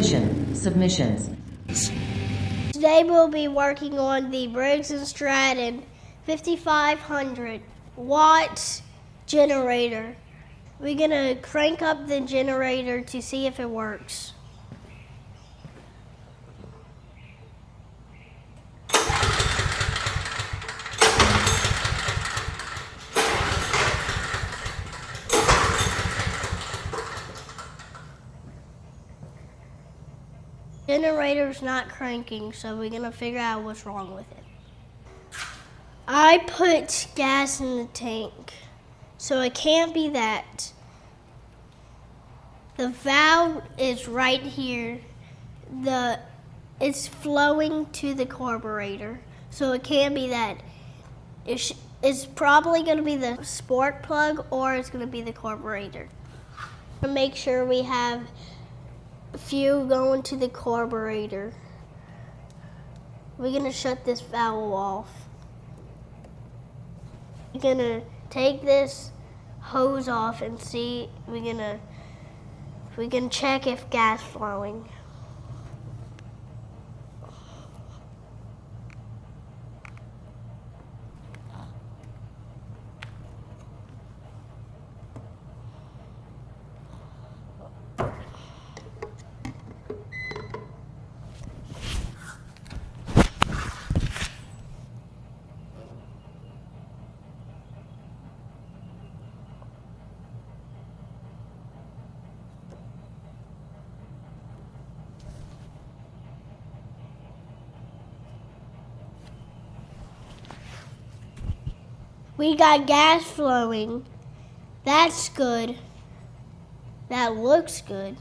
Submissions. Today we'll be working on the Briggs and Stratton 5500 watt generator. We're gonna crank up the generator to see if it works. Generator's not cranking, so we're gonna figure out what's wrong with it. I put gas in the tank, so it can't be that. The valve is right here. It's flowing to the carburetor, so it can't be that. It's probably gonna be the spark plug or it's gonna be the carburetor. To make sure we have fuel going to the carburetor, we're gonna shut this valve off. We're gonna take this hose off and see. We can check if gas flowing. We got gas flowing. That's good. That looks good.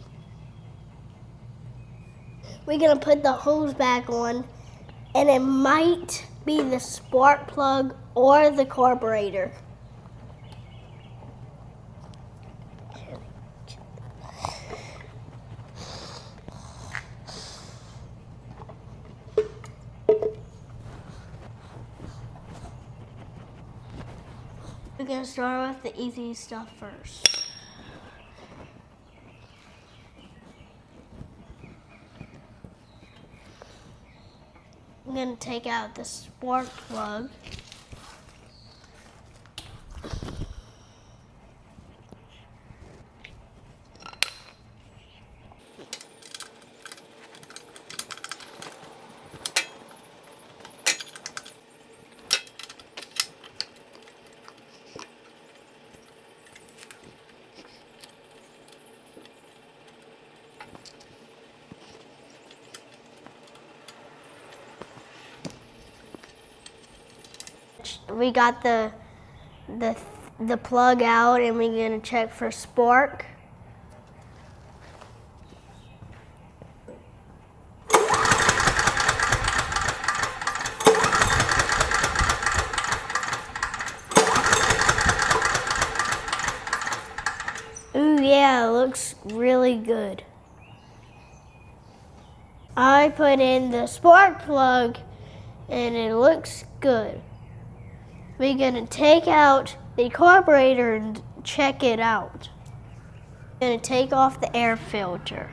We're gonna put the hose back on, and it might be the spark plug or the carburetor. We're gonna start with the easy stuff first. I'm gonna take out the spark plug. We got the plug out, and we're gonna check for spark. Ooh, yeah, it looks really good. I put in the spark plug, and it looks good. We're gonna take out the carburetor and check it out. We're gonna take off the air filter.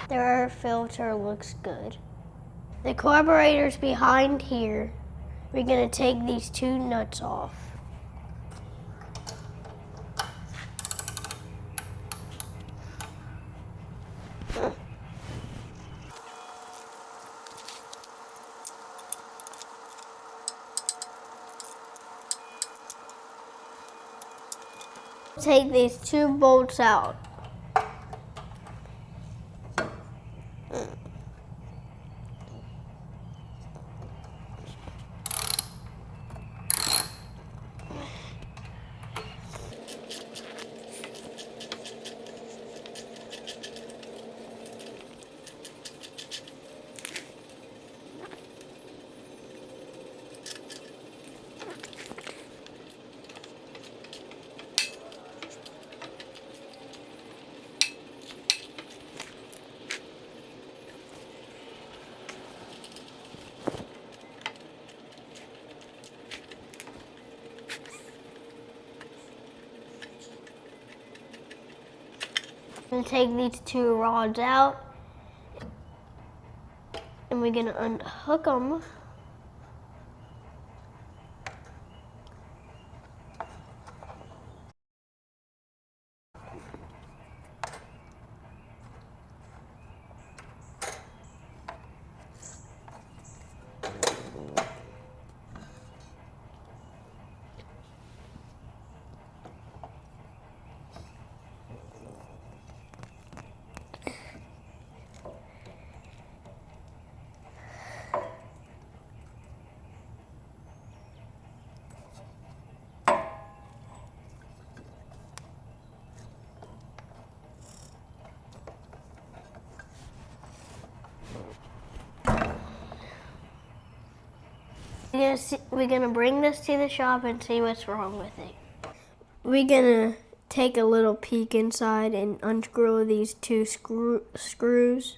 The air filter looks good. The carburetor's behind here. We're gonna take these two nuts off. Take these two bolts out. I'm gonna take these two rods out and we're gonna unhook them. We're gonna bring this to the shop and see what's wrong with it. We're gonna take a little peek inside and unscrew these two screws.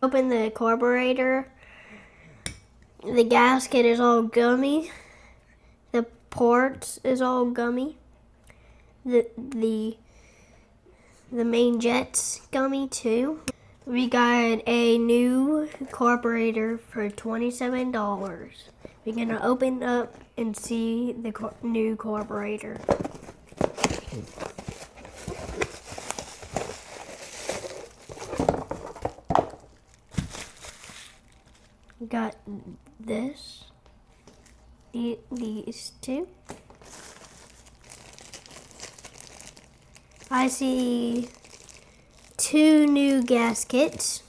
Open the carburetor. The gasket is all gummy. The ports is all gummy. The main jet's gummy too. We got a new carburetor for $27. We're gonna open up and see the new carburetor. We got this, these two. I see two new gaskets.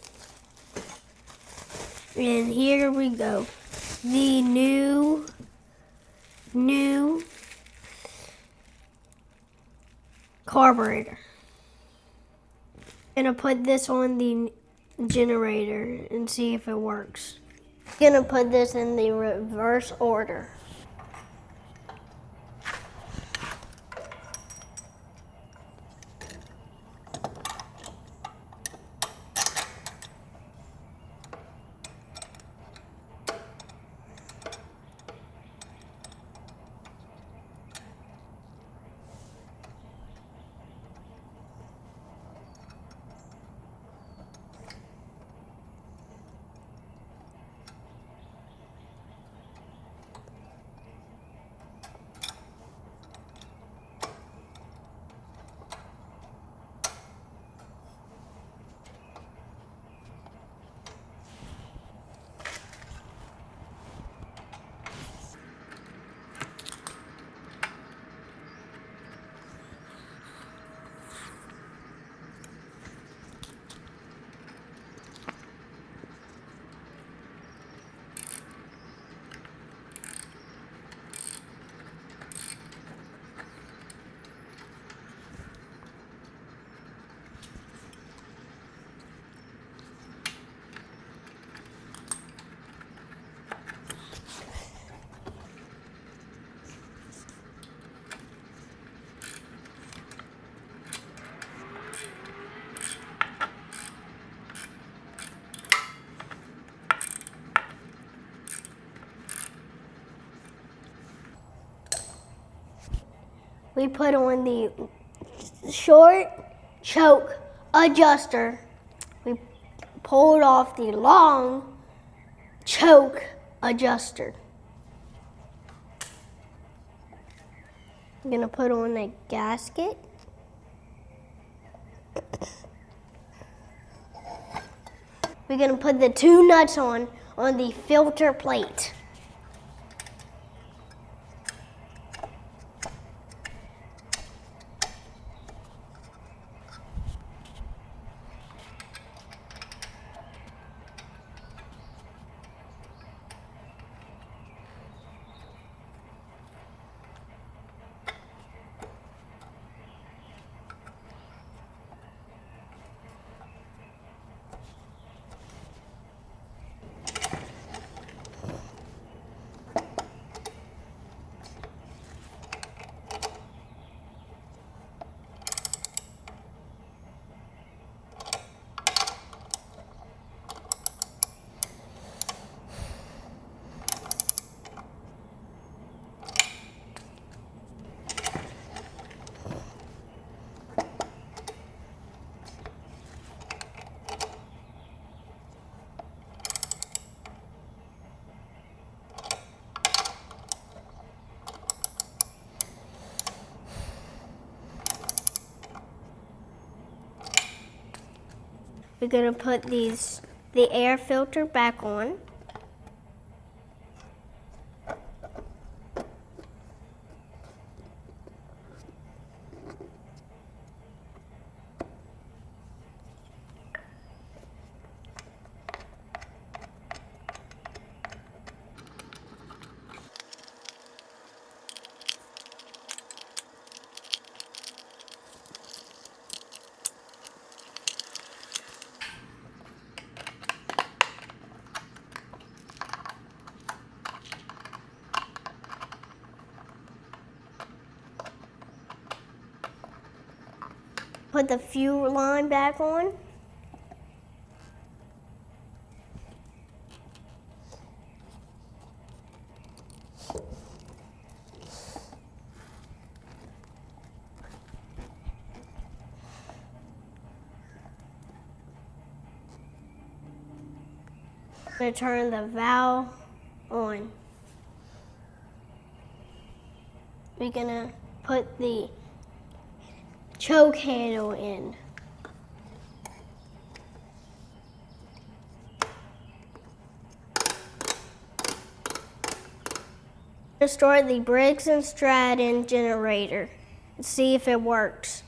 And here we go. The new carburetor. I'm gonna put this on the generator and see if it works. I'm gonna put this in the reverse order. We put on the short choke adjuster. We pulled off the long choke adjuster. I'm gonna put on a gasket. We're gonna put the two nuts on on the filter plate. We're gonna put the air filter back on. Put the fuel line back on. I'm going to turn the valve on. We're going to put the choke handle in. Start the Briggs and Stratton generator and see if it works.